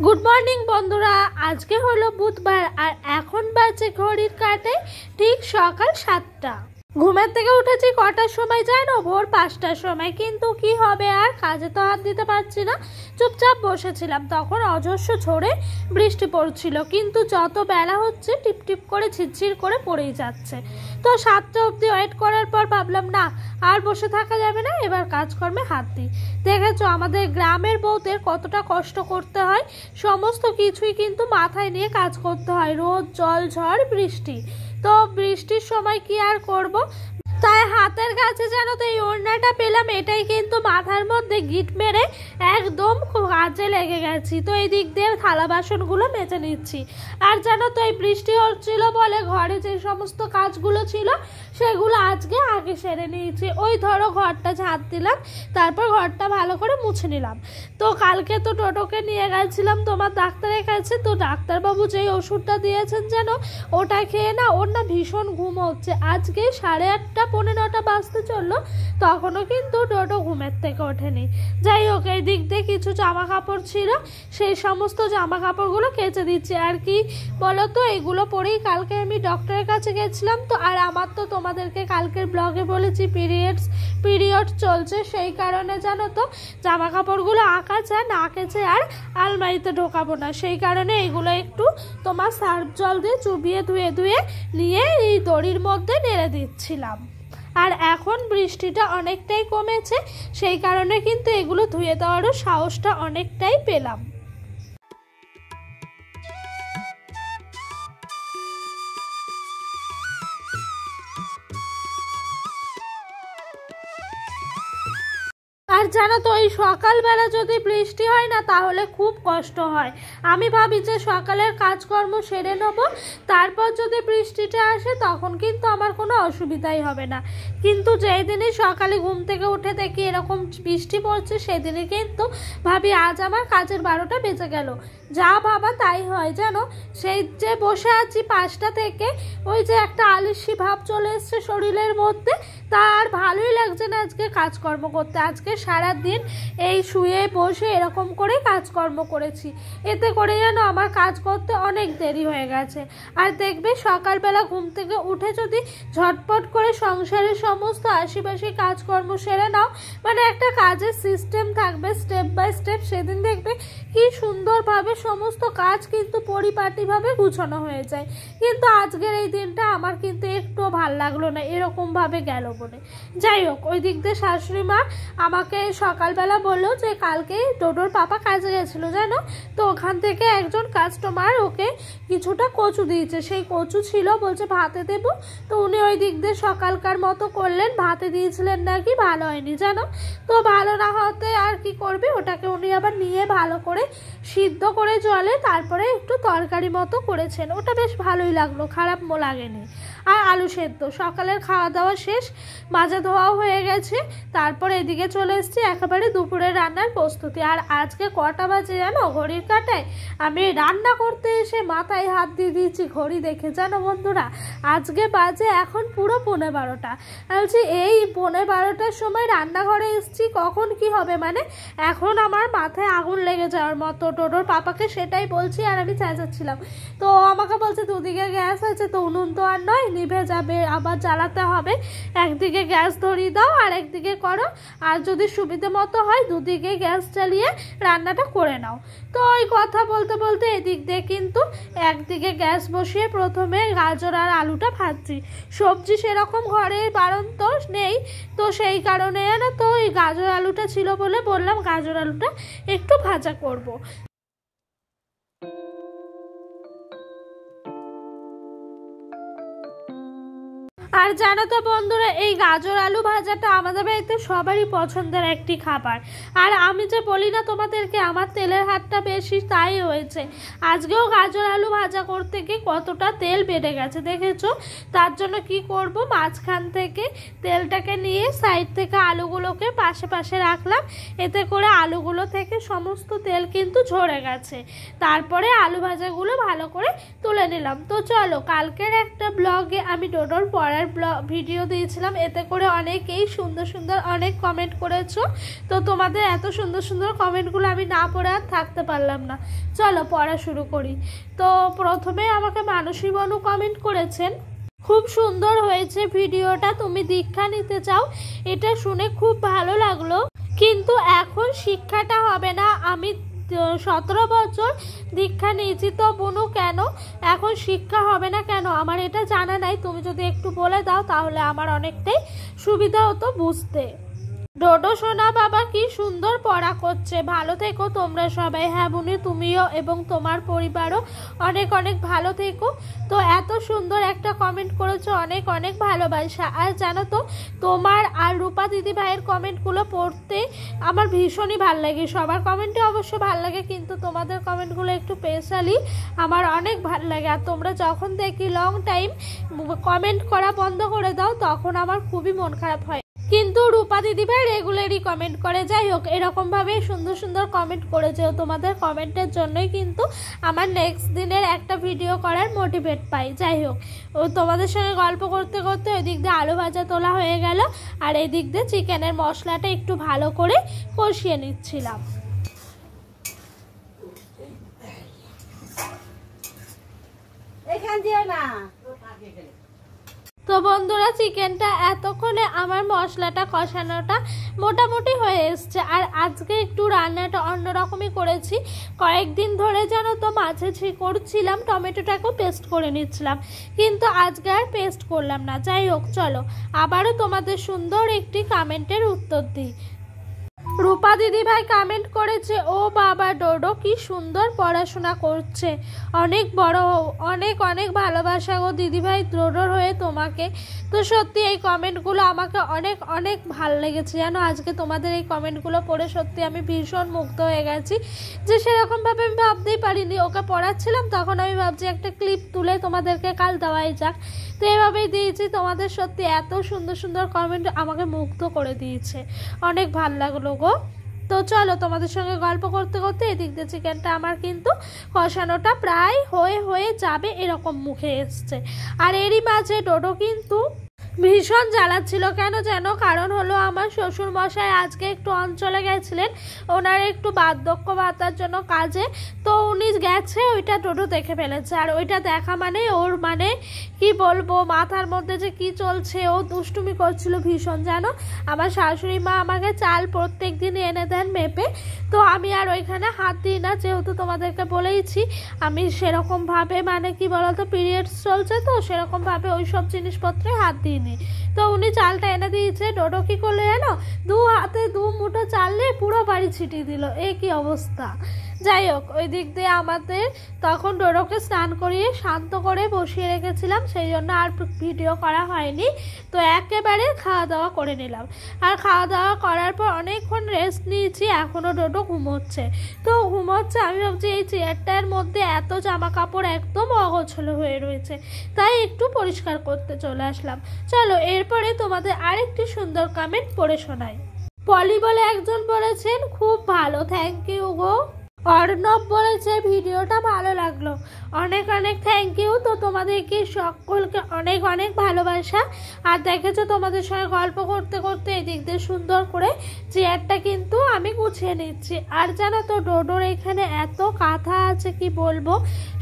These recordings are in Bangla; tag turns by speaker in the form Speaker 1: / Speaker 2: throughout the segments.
Speaker 1: গুড মর্নিং বন্ধুরা, আজকে হলো বুধবার আর এখন বাজে ঘড়ির কাঁটায় ঠিক সকাল 7টা। ঘুমের থেকে উঠেছি কটার সময় জানো? ভোর 5টার সময়। কিন্তু কি হবে, আর কাজে তো হাত দিতে পারছি না, চুপচাপ বসেছিলাম। তখন অজস্র ঝড়ে বৃষ্টি পড়ছিল, কিন্তু যত বেলা হচ্ছে টিপটিপ করে ঝিরঝির করে পড়েই যাচ্ছে। তো 7টা অবধি ওয়েট করার পর ভাবলাম না, আর বসে থাকা যাবে না, এবার কাজকর্মে হাত দিই। দেখেছো আমাদের গ্রামের বউদের কতটা কষ্ট করতে হয়, সমস্ত কিছুই কিন্তু মাথায় নিয়ে কাজ করতে হয়, রোদ জল ঝড় বৃষ্টি। তো বৃষ্টির সময় কি আর করব, তাই হাতের কাছে জানো তো এই ওড়নাটা পেলাম, এটাই কিন্তু মাথার মধ্যে গিট মেরে একদম কাজে লেগে গেছি। তো এই দিক দিয়ে থালা বাসনগুলো মেজে নিচ্ছি। আর জানো তো এই বৃষ্টি হচ্ছিল বলে ঘরে যে সমস্ত কাজগুলো ছিল সেগুলো আজকে আগে সেরে নিয়েছি। ওই ধরো ঘরটা ঝাড় দিলাম, তারপর ঘরটা ভালো করে মুছে নিলাম। তো কালকে তো টোটোকে নিয়ে গেছিলাম তোমার ডাক্তারের কাছে। তো ডাক্তারবাবু যেই ওষুধটা দিয়েছেন যেন, ওটা খেয়ে না ওর না ভীষণ ঘুম হচ্ছে। আজকে 8:30 পৌনে 9টা বাজতে চললো, তখনও কিন্তু টোটো ঘুমের থেকে ওঠেনি। যাই হোক, এই দিক দিয়ে কিছু জামা কাপড় ছিল, সেই সমস্ত জামা কাপড়গুলো কেচে দিচ্ছি। আর কি বলো তো, এগুলো পরেই কালকে আমি ডক্টরের কাছে গেছিলাম। তো আর আমার তো তোমাদেরকে কালকের ব্লগে বলেছি পিরিয়ড চলছে, সেই কারণে জানো তো জামা কাপড়গুলো আকাচা না কেচে আর আলমারিতে ঢোকাবো না, সেই কারণে এগুলো একটু তোমার সার্ফ জল দিয়ে চুবিয়ে ধুয়ে নিয়ে এই দড়ির মধ্যে নেড়ে দিচ্ছিলাম। আর এখন বৃষ্টিটা অনেকটাই কমেছে, সেই কারণে কিন্তু এগুলো ধুয়ে দেওয়ারও সাহসটা অনেকটাই পেলাম। আর জানো তো এই সকালবেলা যদি বৃষ্টি হয় না, তাহলে খুব কষ্ট হয়। আমি ভাবি যে সকালের কাজকর্ম সেরে নেবো, তারপর যদি বৃষ্টিটা আসে তখন কিন্তু আমার কোনো অসুবিধাই হবে না। কিন্তু যেই দিনই সকালে ঘুম থেকে উঠে দেখি এরকম বৃষ্টি পড়ছে, সেদিনই কিন্তু ভাবি আজ আমার কাজের 12টা বেজে গেল। যা ভাবা তাই হয় জানো। সেই যে বসে আছি 5টা থেকে, ওই যে একটা আলসি ভাব চলে এসছে শরীরের মধ্যে, তা আর ভালোই লাগছে না আজকে কাজকর্ম করতে। আজকে সারাদিন এই শুয়ে বসে এরকম করে কাজকর্ম করেছি, এতে করে যেন আমার কাজ করতে অনেক দেরি হয়ে গেছে। আর দেখবে সকালবেলা ঘুম থেকে উঠে যদি ঝটপট করে সংসারের সমস্ত আশেপাশে কাজকর্ম সেরে নাও, মানে একটা কাজের সিস্টেম থাকবে স্টেপ বাই স্টেপ, সেদিন দেখবে কি সুন্দরভাবে সমস্ত কাজ কিন্তু পরিপাটিভাবে গুছানো হয়ে যায়। কিন্তু আজকের এই দিনটা আমার কিন্তু একটু ভাল লাগলো না, এরকমভাবে গেল বলে। যাই হোক, ওই দিক দিয়ে শাশুড়ি মা আমাকে সকালবেলা বললো যে কালকে টোটোর পাপা কাজে গেছিলো জানো, তো ওখান থেকে একজন কাস্টমার ওকে কিছুটা কচু দিয়েছে, সেই কচু ছিল, বলছে ভাতে দেবো। তো উনি ওই দিক দিয়ে সকালকার মতো করলেন, ভাতে দিয়েছিলেন নাকি ভালো হয়নি জানো। তো ভালো না হতে আর কি করবে, ওটাকে উনি আবার নিয়ে ভালো করে সিদ্ধ করে জলে তারপরে একটু তরকারি মতো করেছেন, ওটা বেশ ভালোই লাগলো, খারাপ লাগেনি। আর আলু সেদ্ধ। সকালের খাওয়া দাওয়া শেষ, মাজা ধোয়াও হয়ে গেছে, তারপর এদিকে চলে এসেছি একেবারে দুপুরের রান্নার প্রস্তুতি। আর আজকে কটা বাজে জানো ঘড়ির কাঁটায়? আমি রান্না করতে এসে মাথায় হাত দিয়ে দিয়েছি ঘড়ি দেখে জানো বন্ধুরা, আজকে বাজে এখন পুরো 12:15। বলছি এই 12:15টার সময় রান্নাঘরে এসেছি, কখন কি হবে, মানে এখন আমার মাথায় আগুন লেগে যাওয়ার মতো। টোটোর পাপাকে সেটাই বলছি আর আমি চেঁচাচ্ছিলাম। তো আমাকে বলছে দুদিকে গ্যাস আছে, তো উনুন তো আর নয়, নিভে যাবে, আবার জ্বালাতে হবে, একদিকে গ্যাস ধরিয়ে দাও আর একদিকে করো, আর যদি সুবিধে মতো হয় দুদিকে গ্যাস জ্বালিয়ে রান্নাটা করে নাও। তো ওই কথা বলতে বলতে এদিক দিয়ে কিন্তু একদিকে গ্যাস বসিয়ে প্রথমে গাজর আর আলুটা ভাজছি। সবজি সেরকম ঘরে বাড়ন্ত নেই, তো সেই কারণে না, তো ওই গাজর আলুটা ছিল বলে বললাম গাজর আলুটা একটু ভাজা করব। আর জানো তো বন্ধুরা, এই গাজর আলু ভাজাটা আমাদের বাড়িতে সবারই পছন্দের একটি খাবার। আর আমি যে বলি না তোমাদেরকে আমার তেলের হাতটা বেশি, তাই হয়েছে। আজকেও গাজর আলু ভাজা করতে গিয়ে কতটা তেল বেড়ে গেছে দেখেছো। তার জন্য কি করব, মাঝখান থেকে তেলটাকে নিয়ে সাইড থেকে আলুগুলোকে পাশে পাশে রাখলাম, এতে করে আলুগুলো থেকে সমস্ত তেল কিন্তু ঝরে গেছে। তারপরে আলু ভাজাগুলো ভালো করে তুলে নিলাম। তো চলো, কালকের একটা ব্লগে আমি টোটোর পড়া পড়ার ভিডিও দিয়েছিলাম, এতে করে অনেকেই সুন্দর সুন্দর অনেক কমেন্ট করেছো। তো তোমাদের এত সুন্দর সুন্দর কমেন্টগুলো আমি না পড়ে আর থাকতে পারলাম না। চলো পড়া শুরু করি। তো প্রথমে আমাকে মানসী বনু কমেন্ট করেছেন, খুব সুন্দর হয়েছে ভিডিওটা, তুমি দীক্ষা নিতে চাও, এটা শুনে খুব ভালো লাগলো, কিন্তু এখন শিক্ষাটা হবে না। আমি 17 বছর দীক্ষা নিয়েছি, তো বনু কেন এখন শিক্ষা হবে না কেন, আমার এটা জানা নাই। তুমি যদি একটু বলে দাও তাহলে আমার অনেকটাই সুবিধা হতো বুঝতে। ডোডো সোনা বাবা কি সুন্দর পড়া করছে, ভালো থেকো তোমরা সবাই। হ্যাঁ বুনি, তুমিও এবং তোমার পরিবারও অনেক অনেক ভালো থেকো। তো এত সুন্দর একটা কমেন্ট করেছো, অনেক অনেক ভালোবাসা। আর জানো তো, তোমার আর রূপা দিদি ভাইয়ের কমেন্টগুলো পড়তে আমার ভীষণই ভালো লাগে। সবার কমেন্টে অবশ্য ভালো লাগে, কিন্তু তোমাদের কমেন্টগুলো একটু স্পেশালি আমার অনেক ভালো লাগে। আর তোমরা যখন দেখি লং টাইম কমেন্ট করা বন্ধ করে দাও, তখন আমার খুবই মন খারাপ হয়। কিন্তু রূপা দিদিভাই রেগুলারই কমেন্ট করে। যাই হোক, এরকমভাবে সুন্দর সুন্দর কমেন্ট করেছে, তোমাদের কমেন্টের জন্যই কিন্তু আমার নেক্সট দিনের একটা ভিডিও করার মোটিভেট পাই। যাই হোক, তোমাদের সঙ্গে গল্প করতে করতে ওই দিক দিয়ে আলু ভাজা তোলা হয়ে গেল, আর এই দিক দিয়ে চিকেনের মশলাটা একটু ভালো করে কষিয়ে নিচ্ছিলাম। তো বন্ধুরা, চিকেনটা এতক্ষণে আমার মশলাটা কষানোটা মোটামুটি হয়ে এসছে। আর আজকে একটু রান্নাটা অন্যরকমই করেছি। কয়েকদিন ধরে জানো তো মাছে করছিলাম, টমেটোটাকেও পেস্ট করে নিচ্ছিলাম, কিন্তু আজকে আর পেস্ট করলাম না। যাই হোক, চলো আবারও তোমাদের সুন্দর একটি কমেন্টের উত্তর দিই। রূপা দিদি ভাই কমেন্ট করেছে, ও বাবা ডোডো কি সুন্দর পড়াশোনা করছে, অনেক বড় হও। অনেক অনেক ভালোবাসা গো দিদি ভাই ডোডোর হয়ে তোমাকে। তো সত্যি এই কমেন্টগুলো আমাকে অনেক অনেক ভালো লেগেছে জানো। আজকে তোমাদের এই কমেন্টগুলো পড়ে সত্যি আমি ভীষণ মুগ্ধ হয়ে গেছি, যে সেরকমভাবে আমি ভাবতেই পারিনি। ওকে পড়াচ্ছিলাম তখন আমি ভাবছি একটা ক্লিপ তুলে তোমাদেরকে কাল দেওয়াই যাক, তো এভাবেই দিয়েছি। তোমাদের সত্যি এত সুন্দর সুন্দর কমেন্ট আমাকে মুগ্ধ করে দিয়েছে, অনেক ভালো লাগলো গো। তো চলো তোমাদের সঙ্গে গল্প করতে করতে এদিক দিয়ে চিকেনটা আমার কিন্তু কষানোটা প্রায় হয়ে যাবে এরকম মুখে এসছে। আর এরই মাঝে ডোডো কিন্তু ভীষণ জ্বালাচ্ছিল, কেন যেন, কারণ হলো আমার শ্বশুর মশাই আজকে একটু অঞ্চলে গেছিলেন, ওনার একটু বার্ধক্য ভাতার জন্য কাজে। তো উনি গেছে, ওইটা ডোডো দেখে ফেলেছে। আর ওইটা দেখা মানে ওর মানে কি বলবো, মাথার মধ্যে যে কি চলছে, ও দুষ্টুমি করছিল ভীষণ জানো। আমার শাশুড়ি মা আমাকে চাল প্রত্যেক দিন এনে দেন মেপে, তো আমি আর ওইখানে হাত দিই না, যেহেতু তোমাদেরকে বলেইছি আমি সেরকমভাবে মানে কি বলতো পিরিয়ডস চলছে, তো সেরকমভাবে ওই সব জিনিসপত্রে হাত দিইনি। তো উনি চালটা এনে দিয়েছে। ডোডো কি করলো জানো, 2 হাতে 2 মুঠো চাল নিয়ে পুরো বাড়ি ছিটিয়ে দিল। এই কি অবস্থা। যাই হোক, ওই দিক দিয়ে আমাদের তখন ডোডোকে স্নান করিয়ে শান্ত করে বসিয়ে রেখেছিলাম, সেই জন্য আর ভিডিও করা হয়নি। তো একেবারে খাওয়া দাওয়া করে নিলাম। আর খাওয়া দাওয়া করার পর অনেকক্ষণ রেস্ট নিয়েছি, এখনও ডোডো ঘুমোচ্ছে। তো ঘুমোচ্ছে, আমি ভাবছি এই চেয়ারটার মধ্যে এত জামা কাপড় একদম অগোছালো হয়ে রয়েছে, তাই একটু পরিষ্কার করতে চলে আসলাম। চলো এরপরে তোমাদের আরেকটি সুন্দর কমেন্ট পড়ে শোনাই। পলি বলে একজন বলেছেন, খুব ভালো, থ্যাংক ইউ গো। অর্ণব বলেছে ভিডিওটা ভালো লাগলো, অনেক অনেক থ্যাংক ইউ। তো তোমাদেরকে সকলকে অনেক অনেক ভালোবাসা। আর দেখেছো তোমাদের সঙ্গে গল্প করতে করতে এদিক দিয়ে সুন্দর করে চেয়ারটা কিন্তু আমি গুছিয়ে নিচ্ছি। আর জানো তো ডোডোর এখানে এত কাঁথা আছে কি বলবো,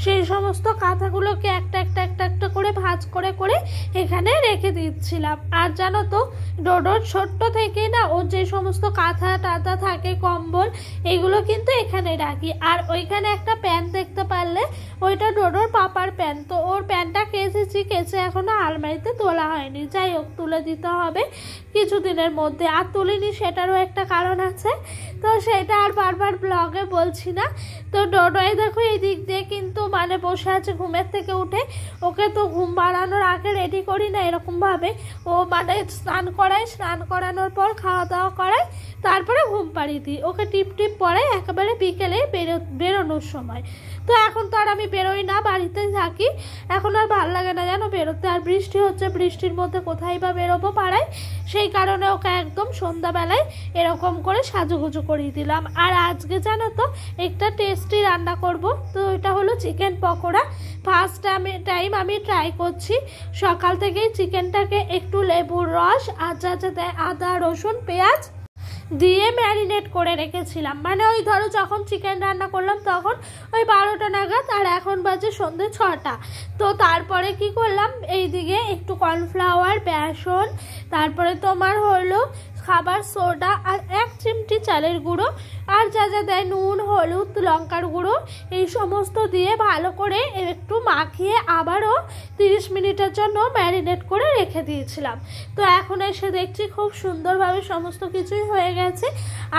Speaker 1: সেই সমস্ত কাঁথাগুলোকে একটা একটা একটা একটা করে ভাঁজ করে করে এখানে রেখে দিচ্ছিলাম। আর জানো তো ডোডোর ছোট্ট থেকে না ওর যে সমস্ত কাঁথা টাথা থাকে, কম্বল, এগুলো কিন্তু এখানে রাখি। আর ওইখানে একটা প্যান্ট দেখতে পারলে, ওইটা ডোডোর পাপার প্যান্ট। তো ওর প্যান্টটা কেচেছি, কেচে এখনো আলমারিতে তোলা হয়নি। যাই হোক, তুলে দিতে হবে কিছুদিনের মধ্যে। আর তুলিনি সেটারও একটা কারণ আছে, তো সেটা আর বারবার ব্লগে বলছি না। তো ডোডোই দেখো এই দিক দিয়ে কিন্তু মানে বসে আছে ঘুমের থেকে উঠে। ওকে তো ঘুম বাড়ানোর আগে রেডি করি না এরকমভাবে, ও মানে স্নান করাই, স্নান করানোর পর খাওয়া দাওয়া করাই, তারপরে ঘুম পাড়িয়ে দিই। ওকে টিপ টিপ পরে একেবারে বিকেলে বেরোনোর সময়। তো এখন তো আর আমি বেরোই না, বাড়িতেই থাকি। এখন আর ভালো লাগে না জানো বেরোতে, আর বৃষ্টি হচ্ছে, বৃষ্টির মধ্যে কোথায় বা বেরোবো পাড়ায়। সেই কারণে ওকে একদম সন্ধ্যাবেলায় এরকম করে সাজুগুজু করিয়ে দিলাম। আর আজকে জানো তো একটা টেস্টি রান্না করব, তো এটা হলো চিকেন পকোড়া। ফার্স্ট টাইম আমি ট্রাই করছি। সকাল থেকেই চিকেনটাকে একটু লেবুর রস আর যা যা দেয় আদা রসুন পেঁয়াজ দিয়ে ম্যারিনেট করে রেখেছিলাম। মানে ওই ধরো যখন চিকেন রান্না করলাম তখন ওই 12টা নাগাদ, আর এখন বাজে সন্ধ্যে 6টা। তো তারপরে কি করলাম, এইদিকে একটু কর্নফ্লাওয়ার, বেসন, তারপরে তোমার হলো খাবার সোডা আর 1 চিমটি চালের গুঁড়ো আর যা যা দেয় নুন, হলুদ, লঙ্কার গুঁড়ো, এই সমস্ত দিয়ে ভালো করে একটু মাখিয়ে আবারও 30 মিনিটের জন্য ম্যারিনেট করে রেখে দিয়েছিলাম। তো এখন এসে দেখছি খুব সুন্দরভাবে সমস্ত কিছুই হয়ে গেছে।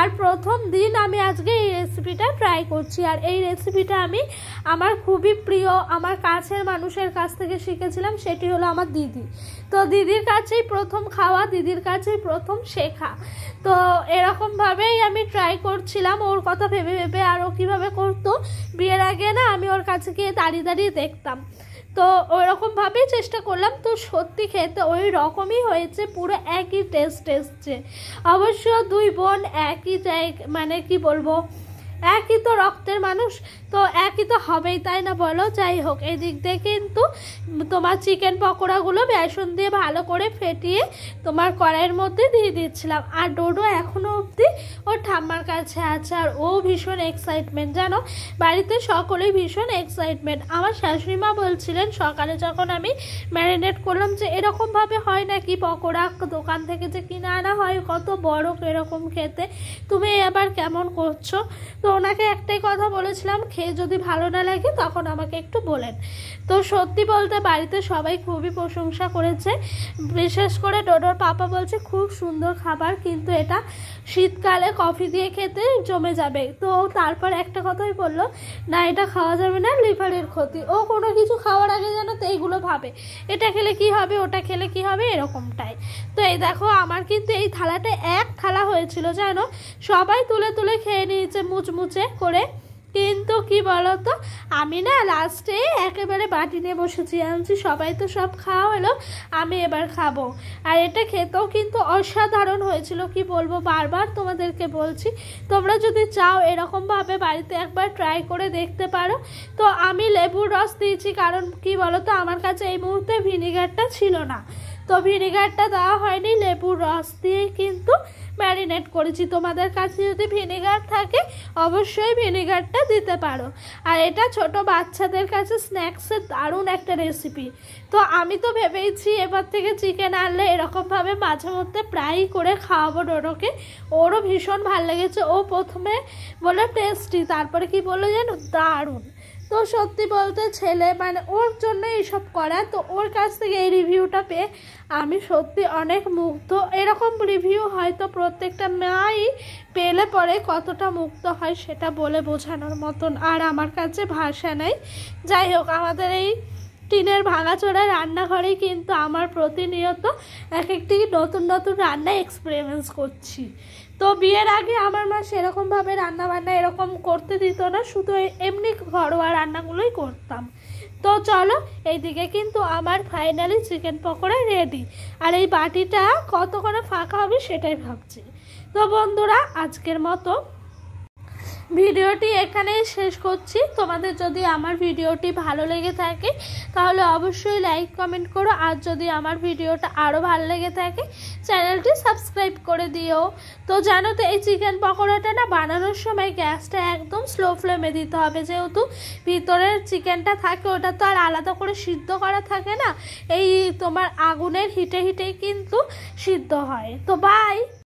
Speaker 1: আর প্রথম দিন আমি আজকে এই রেসিপিটা ট্রাই করছি। আর এই রেসিপিটা আমি আমার খুবই প্রিয়, আমার কাছের মানুষের কাছ থেকে শিখেছিলাম, সেটি হলো আমার দিদি। তো দিদির কাছেই প্রথম খাওয়া, দিদির কাছেই প্রথম শেখা। তো এরকমভাবেই আমি ট্রাই করছিলাম ওর কথা ভেবে ভেবে। আর ও কীভাবে করতো বিয়ের আগে না, আমি ওর কাছে গিয়ে দাঁড়িয়ে দাঁড়িয়ে দেখতাম। তো ওইরকমভাবেই চেষ্টা করলাম। তো সত্যি খেতে ওই রকমই হয়েছে, পুরো একই টেস্ট এসছে। অবশ্য দুই বোন একই মানে কি বলবো, একই তো রক্তের মানুষ, তো একই তো হবেই, তাই না বলো? যাই হোক, এদিক দিয়ে কিন্তু তোমার চিকেন পকোড়াগুলো বেসন দিয়ে ভালো করে ফেটিয়ে তোমার কড়াইয়ের মধ্যে দিয়ে দিচ্ছিলাম। আর ডোডো এখনও অবধি ওর ঠাম্মার কাছে আছে, আর ও ভীষণ এক্সাইটমেন্ট জানো, বাড়িতে সকলেই ভীষণ এক্সাইটমেন্ট। আমার শাশুড়িমা বলছিলেন সকালে যখন আমি ম্যারিনেট করলাম যে এরকমভাবে হয় নাকি পকোড়া, দোকান থেকে যে কিনে আনা হয় কত বড় এরকম খেতে, তুমি এবার কেমন করছো? তো ওনাকে একটাই কথা বলেছিলাম, খেয়ে যদি ভালো না লাগে তখন আমাকে একটু বলেন। তো সত্যি বলতে বাড়িতে সবাই খুবই প্রশংসা করেছে, বিশেষ করে ডোডোর পাপা বলছে খুব সুন্দর খাবার, কিন্তু এটা শীতকালে কফি দিয়ে খেতে জমে যাবে। তো তারপর একটা কথাই বললো, না এটা খাওয়া যাবে না, লিভারের ক্ষতি। ও কোনো কিছু খাওয়ার আগে জানো তো এইগুলো ভাবে, এটা খেলে কি হবে, ওটা খেলে কি হবে, এরকমটাই। তো এই দেখো আমার কিন্তু এই থালাটা 1 থালা হয়েছিল জানো, সবাই তুলে তুলে খেয়ে নিয়েছে মুচমুচে করে। কিন্তু কি বলতো, আমি না লাস্টে একেবারে বাটি নিয়ে বসেছি, আনছি সবাই তো সব খাওয়া হলো, আমি এবার খাবো। আর এটা খেতেও কিন্তু অসাধারণ হয়েছিল, কি বলবো, বারবার তোমাদেরকে বলছি, তোমরা যদি চাও এরকমভাবে বাড়িতে একবার ট্রাই করে দেখতে পারো। তো আমি লেবুর রস দিয়েছি, কারণ কি বলতো আমার কাছে এই মুহূর্তে ভিনিগারটা ছিল না, তো ভিনিগারটা দেওয়া হয়নি, লেবুর রস দিয়ে কিন্তু ম্যারিনেট করেছি। তোমাদের কাছে যদি ভিনেগার থাকে অবশ্যই ভিনেগারটা দিতে পারো। আর এটা ছোট বাচ্চাদের কাছে স্ন্যাক্সের দারুণ একটা রেসিপি। তো আমি তো ভেবেইছি এবার থেকে চিকেন আনলে এরকমভাবে মাঝে মধ্যে প্রায়ই করে খাওয়াবো ডোডোকে। ওরও ভীষণ ভালো লেগেছে, ও প্রথমে বলে টেস্টি, তারপরে কি বললো যেন দারুণ। তো সত্যি বলতে ছেলে মানে ওর জন্য এইসব করা, তো ওর কাছ থেকে এই রিভিউটা পেয়ে আমি সত্যি অনেক মুগ্ধ। এরকম রিভিউ হয়তো প্রত্যেকটা মাই পেলে পরে কতটা মুগ্ধ হয় সেটা বলে বোঝানোর মতন আর আমার কাছে ভাষা নেই। যাই হোক, আমাদের এই টিনের ভাঙাচোরা রান্নাঘরেই কিন্তু আমার প্রতিনিয়ত এক একটি নতুন নতুন রান্না এক্সপেরিমেন্স করছি। তো বিয়ের আগে আমার মা সেরকমভাবে রান্নাবান্না এরকম করতে দিত না, শুধু এমনি ঘরোয়া রান্নাগুলোই করতাম। তো চলো, এইদিকে কিন্তু আমার ফাইনালি চিকেন পকোড়া রেডি। আর এই বাটিটা কতক্ষণে ফাঁকা হবে সেটাই ভাবছি। তো বন্ধুরা, আজকের মতো ভিডিওটি এখানেই শেষ করছি। তোমাদের যদি আমার ভিডিওটি ভালো লেগে থাকে তাহলে অবশ্যই লাইক কমেন্ট করো, আর যদি আমার ভিডিওটা আরও ভালো লেগে থাকে চ্যানেলটি সাবস্ক্রাইব করে দিও। তো জানো তো এই চিকেন পকোড়াটা না বানানোর সময় গ্যাসটা একদম স্লো ফ্লেমে দিতে হবে, যেহেতু ভিতরের চিকেনটা থাকে ওটা তো আর আলাদা করে সিদ্ধ করা থাকে না, এই তোমার আগুনের হিটে হিটেই কিন্তু সিদ্ধ হয়। তো বাই।